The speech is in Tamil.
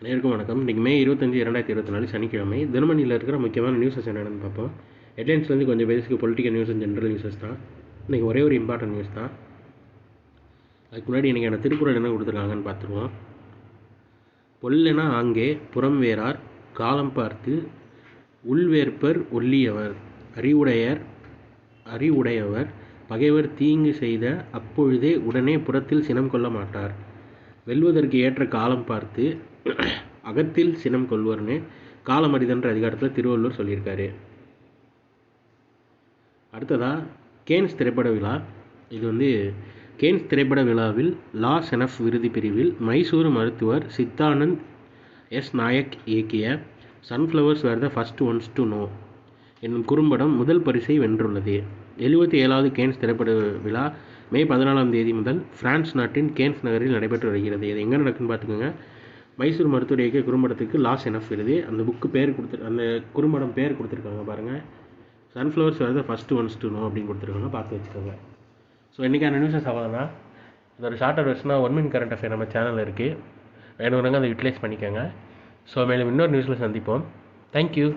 அனைவருக்கும் வணக்கம். இன்றைக்கி மே 25, 2024 சனிக்கிழமை. தினமணியில் இருக்கிற முக்கியமான நியூஸஸ் என்னென்னு பார்ப்போம். ஹெட்லைன்ஸ்லேருந்து கொஞ்சம் basic political news and general newses தான். இன்றைக்கி ஒரே ஒரு இம்பார்ட்டன்ட் நியூஸ் தான். அதுக்கு முன்னாடி இன்றைக்கி திருக்குறள் என்ன கொடுத்துருக்காங்கன்னு பார்த்துருவோம். பொல்லென ஆங்கே புறம் வேறார் காலம் பார்த்து உள்வேற்பர் ஒல்லியவர் அறிவுடையவர் பகைவர் தீங்கு செய்த அப்பொழுதே உடனே புறத்தில் சினம் கொள்ள மாட்டார். வெல்வதற்கு ஏற்ற காலம் பார்த்து அகத்தில் சினம் கொள்வர்னு காலம் அறிதன்ற அதிகாரத்தில் திருவள்ளுவர் சொல்லியிருக்காரு. அடுத்ததாக கேன்ஸ் திரைப்பட விழா. இது கேன்ஸ் திரைப்பட விழாவில் லா செனஃப் விருது பிரிவில் மைசூர் மருத்துவர் சித்தானந்த் எஸ் நாயக் இயக்கிய sunflowers were the first ones to know என்னும் குறும்படம் முதல் பரிசை வென்றுள்ளது. 77வது கேன்ஸ் திரைப்பட விழா மே 14ஆம் தேதி முதல் பிரான்ஸ் நாட்டின் கேன்ஸ் நகரில் நடைபெற்று வருகிறது. இது எங்கே நடக்குன்னு பார்த்துக்கோங்க. மைசூர் மருத்துவர் இயக்கிய குறும்படத்துக்கு லா செனஃப் விருது. அந்த அந்த குறும்படம் பேர் கொடுத்துருக்காங்க பாருங்கள். Sunflowers were the first ones to know அப்படின்னு கொடுத்துருக்காங்க, பார்த்து வச்சுக்கோங்க. ஸோ இன்றைக்கான நியூஸஸ் அவ்வளோதான். இது ஒரு ஷார்ட்டர் வெர்ஷனாக 1 மினிட் கரண்ட் அஃபேர் நம்ம சேனலில் இருக்குது. வேணுங்கிறவங்க அதை யூட்டிலைஸ் பண்ணிக்கோங்க. ஸோ மேலும் இன்னொரு நியூஸில் சந்திப்போம். தேங்க்யூ.